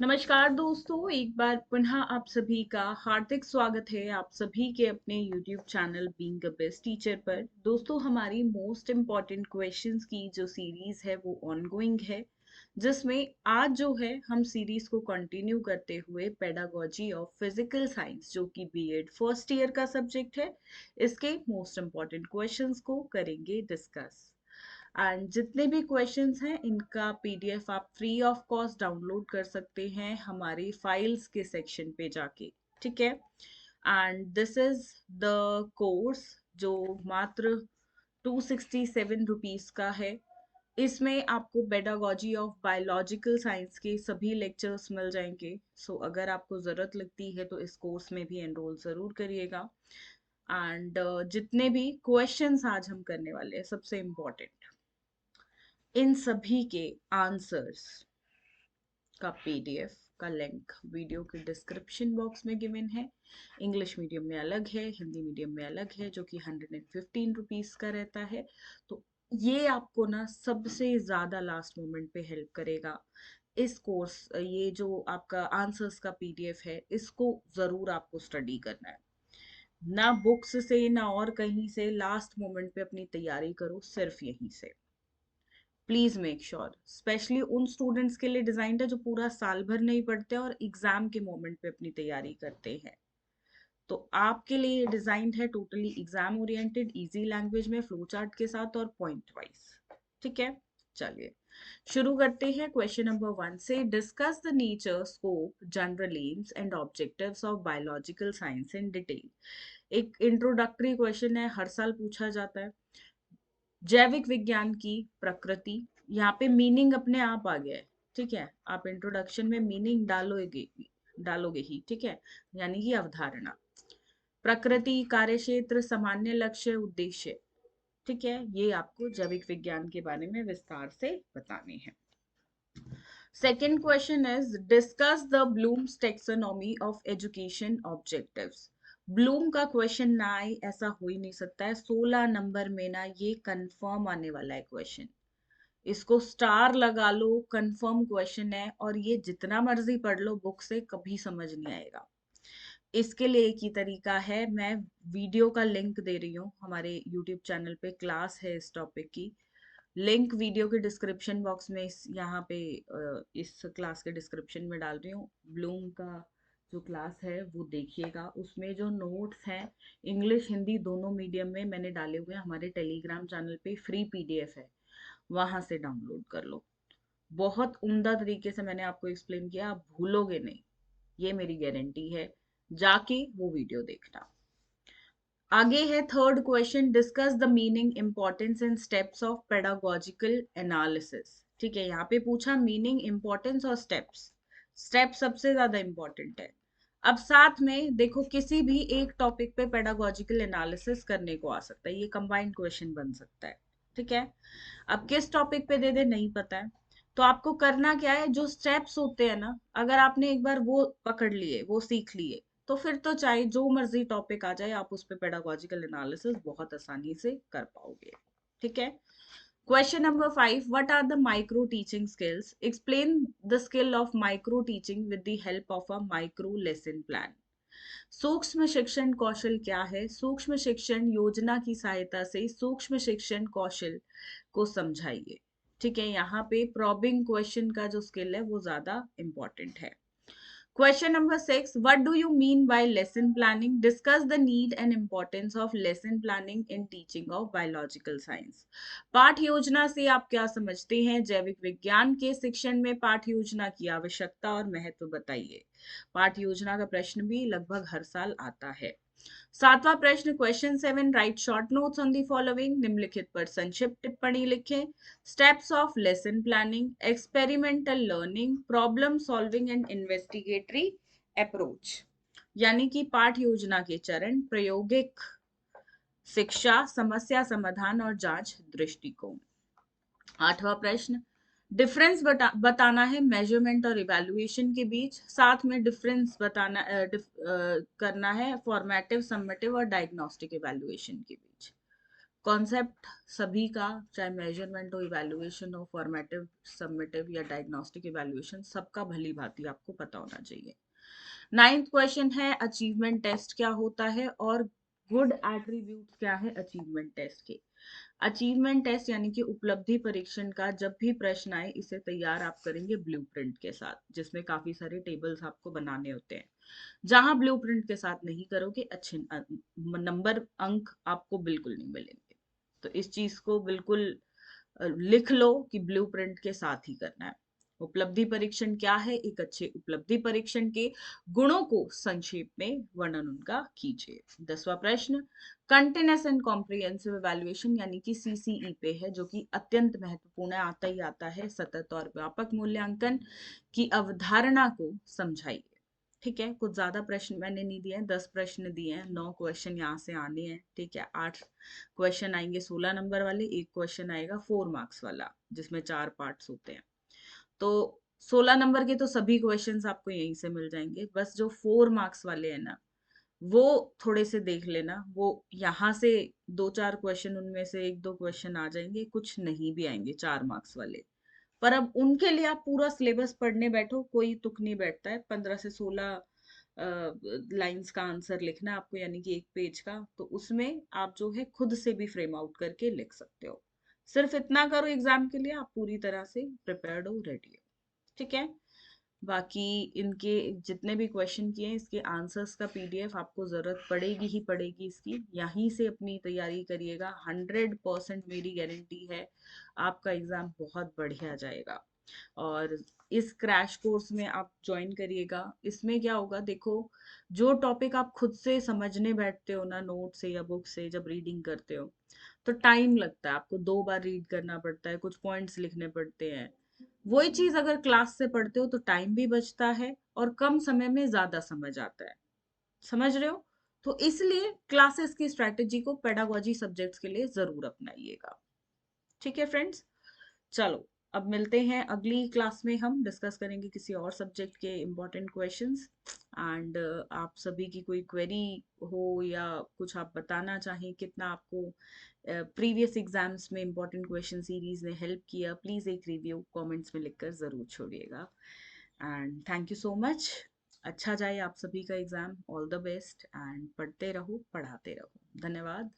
नमस्कार दोस्तों, एक बार पुनः आप सभी का हार्दिक स्वागत है आप सभी के अपने YouTube channel being a best teacher पर। दोस्तों, हमारी मोस्ट इम्पॉर्टेंट क्वेश्चंस की जो सीरीज है वो ऑनगोइंग है, जिसमें आज जो है हम सीरीज को कंटिन्यू करते हुए पेडागोजी ऑफ फिजिकल साइंस जो कि बीएड फर्स्ट ईयर का सब्जेक्ट है, इसके मोस्ट इम्पॉर्टेंट क्वेश्चंस को करेंगे डिस्कस। एंड जितने भी क्वेश्चंस हैं इनका पीडीएफ आप फ्री ऑफ कॉस्ट डाउनलोड कर सकते हैं हमारी फाइल्स के सेक्शन पे जाके। ठीक है। And this is the course जो मात्र 267 रुपीज का है। इसमें आपको पेडागोजी ऑफ बायोलॉजिकल साइंस के सभी लेक्चर्स मिल जाएंगे। अगर आपको ज़रूरत लगती है तो इस कोर्स में भी एनरोल ज़रूर करिएगा। एंड जितने भी क्वेश्चंस आज हम करने वाले हैं, सबसे इम्पोर्टेंट, इन सभी के आंसर्स का पीडीएफ का लिंक वीडियो के डिस्क्रिप्शन बॉक्स में गिवन है। इंग्लिश मीडियम में अलग है, हिंदी मीडियम में अलग है, जो कि 115 रुपीज का रहता है। तो ये आपको ना सबसे ज्यादा लास्ट मोमेंट पे हेल्प करेगा। इस कोर्स, ये जो आपका आंसर्स का पीडीएफ है, इसको जरूर आपको स्टडी करना है। ना बुक्स से ना और कहीं से, लास्ट मोमेंट पे अपनी तैयारी करो, सिर्फ यहीं से। प्लीज मेक श्योर, स्पेशली उन स्टूडेंट्स के लिए डिजाइंड है जो पूरा साल भर नहीं पढ़ते और एग्जाम के मोमेंट पे अपनी तैयारी करते हैं। तो आपके लिए डिजाइंड है totally exam oriented, easy language में, फ्लो चार्ट के साथ और पॉइंट वाइज। ठीक है, चलिए शुरू करते हैं क्वेश्चन नंबर 1 से। Discuss the nature, scope, general AIIMS and objectives of biological science in detail. एक इंट्रोडक्टरी क्वेश्चन है, हर साल पूछा जाता है। जैविक विज्ञान की प्रकृति, यहाँ पे मीनिंग अपने आप आ गया है। ठीक है, आप इंट्रोडक्शन में मीनिंग डालोगे ही। ठीक है, यानी कि अवधारणा, प्रकृति, कार्यक्षेत्र, सामान्य लक्ष्य, उद्देश्य। ठीक है, ये आपको जैविक विज्ञान के बारे में विस्तार से बताने हैं। Second question is discuss the blooms taxonomy of education objectives. Bloom का क्वेश्चन ना आए ऐसा हो ही नहीं सकता है। 16 नंबर में ना ये कंफर्म आने वाला है क्वेश्चन। इसको स्टार लगा लो, कंफर्म क्वेश्चन है, और ये जितना मर्जी पढ़ लो बुक से, कभी समझ नहीं आएगा। इसके लिए एक ही तरीका है, मैं वीडियो का लिंक दे रही हूँ। हमारे यूट्यूब चैनल पे क्लास है इस टॉपिक की, लिंक वीडियो के डिस्क्रिप्शन बॉक्स में, इस यहाँ पे इस क्लास के डिस्क्रिप्शन में डाल रही हूँ। ब्लूम का जो क्लास है वो देखिएगा, उसमें जो नोट्स हैं इंग्लिश हिंदी दोनों मीडियम में मैंने डाले हुए हैं। हमारे टेलीग्राम चैनल पे फ्री पीडीएफ है, वहां से डाउनलोड कर लो। बहुत उम्दा तरीके से मैंने आपको एक्सप्लेन किया, आप भूलोगे नहीं, ये मेरी गारंटी है। जाके वो वीडियो देखना। आगे है third question, discuss the meaning, importance and steps of pedagogical analysis. ठीक है, यहाँ पे पूछा मीनिंग, इंपॉर्टेंस और स्टेप्स। स्टेप सबसे ज्यादा इंपॉर्टेंट है। अब साथ में देखो, किसी भी एक टॉपिक पे पेडागोजिकल एनालिसिस करने को आ सकता है, ये कंबाइंड क्वेश्चन बन सकता है। ठीक है, अब किस टॉपिक पे दे दे नहीं पता है, तो आपको करना क्या है, जो स्टेप्स होते हैं ना, अगर आपने एक बार वो पकड़ लिए, वो सीख लिए, तो फिर तो चाहे जो मर्जी टॉपिक आ जाए, आप उस पे पेडागोजिकल एनालिसिस बहुत आसानी से कर पाओगे। ठीक है। Question number 5, what are the micro teaching skills, explain the skill of micro teaching with the help of a micro lesson plan. सूक्ष्म शिक्षण कौशल क्या है? सूक्ष्म शिक्षण योजना की सहायता से सूक्ष्म शिक्षण कौशल को समझाइए। ठीक है, यहाँ पे प्रॉबिंग क्वेश्चन का जो स्किल है वो ज्यादा इंपॉर्टेंट है। Question number 6. What do you mean by lesson planning? Discuss the need and importance of lesson planning in teaching of biological science. पाठ योजना से आप क्या समझते हैं? जैविक विज्ञान के शिक्षण में पाठ योजना की आवश्यकता और महत्व बताइए। पाठ योजना का प्रश्न भी लगभग हर साल आता है। सातवां प्रश्न, question 7, write short notes on the following. निम्नलिखित पर संक्षिप्त टिप्पणी लिखें। Steps of lesson planning, experimental learning, problem solving and investigatory approach. यानी कि पाठ योजना के चरण, प्रायोगिक शिक्षा, समस्या समाधान और जांच दृष्टिकोण। आठवां प्रश्न, डिफरेंस बताना है मेजरमेंट और इवैल्यूएशन के बीच, साथ में डिफरेंस बताना करना है फॉर्मेटिव, सम्मेटिव और डायग्नोस्टिक इवैल्यूएशन के बीच। कॉन्सेप्ट सभी का, चाहे मेजरमेंट हो, इवैल्यूएशन हो, फॉर्मेटिव, सबमिटिव या डायग्नोस्टिक इवैल्यूएशन, सबका भली भांति आपको पता होना चाहिए। नाइन्थ क्वेश्चन है अचीवमेंट टेस्ट क्या होता है और गुड एट्रीब्यूट क्या है अचीवमेंट टेस्ट के। अचीवमेंट टेस्ट यानी कि उपलब्धि परीक्षण का जब भी प्रश्न आए इसे तैयार आप करेंगे ब्लूप्रिंट के साथ, जिसमें काफी सारे टेबल्स आपको बनाने होते हैं। जहां ब्लूप्रिंट के साथ नहीं करोगे अच्छे नंबर अंक आपको बिल्कुल नहीं मिलेंगे। तो इस चीज को बिल्कुल लिख लो कि ब्लूप्रिंट के साथ ही करना है। उपलब्धि परीक्षण क्या है? एक अच्छे उपलब्धि परीक्षण के गुणों को संक्षेप में वर्णन उनका कीजिए। 10वां प्रश्न कंटिन्यूअस एंड कॉम्प्रिहेंसिव इवैल्यूएशन यानी कि सीसीई पे है, जो कि अत्यंत महत्वपूर्ण है, आता ही आता है। सतत और व्यापक मूल्यांकन की अवधारणा को समझाइए। ठीक है, कुछ ज्यादा प्रश्न मैंने नहीं दिए हैं, 10 प्रश्न दिए हैं, 9 क्वेश्चन यहाँ से आने हैं। ठीक है, 8 क्वेश्चन आएंगे 16 नंबर वाले, एक क्वेश्चन आएगा 4 मार्क्स वाला जिसमें 4 पार्ट्स होते हैं। तो 16 नंबर के तो सभी क्वेश्चंस आपको यहीं से मिल जाएंगे, बस जो 4 मार्क्स वाले हैं ना वो थोड़े से देख लेना। वो यहाँ से 2-4 क्वेश्चन, उनमें से 1-2 क्वेश्चन आ जाएंगे, कुछ नहीं भी आएंगे 4 मार्क्स वाले। पर अब उनके लिए आप पूरा सिलेबस पढ़ने बैठो, कोई तुक नहीं बैठता है। 15 से 16 लाइंस का आंसर लिखना है आपको, यानी कि एक पेज का, तो उसमें आप जो है खुद से भी फ्रेम आउट करके लिख सकते हो। सिर्फ इतना करो, एग्जाम के लिए आप पूरी तरह से प्रिपेयर्ड हो, रेडी हो। ठीक है, बाकी इनके जितने भी क्वेश्चन किए हैं इसके आंसर्स का पीडीएफ आपको जरूरत पड़ेगी ही पड़ेगी इसकी, यहीं से अपनी तैयारी करिएगा। 100% मेरी गारंटी है आपका एग्जाम बहुत बढ़िया जाएगा। और इस क्रैश कोर्स में आप ज्वाइन करिएगा। इसमें क्या होगा देखो, जो टॉपिक आप खुद से समझने बैठते हो ना नोट से या बुक से, जब रीडिंग करते हो तो टाइम लगता है, आपको 2 बार रीड करना पड़ता है, कुछ पॉइंट्स लिखने पड़ते हैं। वही चीज अगर क्लास से पढ़ते हो तो टाइम भी बचता है और कम समय में ज्यादा समझ आता है। समझ रहे हो? तो इसलिए क्लासेस की स्ट्रेटेजी को पेडागोजी सब्जेक्ट्स के लिए जरूर अपनाइएगा। ठीक है फ्रेंड्स, चलो अब मिलते हैं अगली क्लास में, हम डिस्कस करेंगे किसी और सब्जेक्ट के इम्पोर्टेंट क्वेश्चंस। एंड आप सभी की कोई क्वेरी हो या कुछ आप बताना चाहें, कितना आपको प्रीवियस एग्जाम्स में इम्पोर्टेंट क्वेश्चन सीरीज ने हेल्प किया, प्लीज एक रिव्यू कमेंट्स में लिखकर जरूर छोड़िएगा। And thank you so much. अच्छा जाए आप सभी का exam, all the best, and पढ़ते रहो पढ़ाते रहो। धन्यवाद।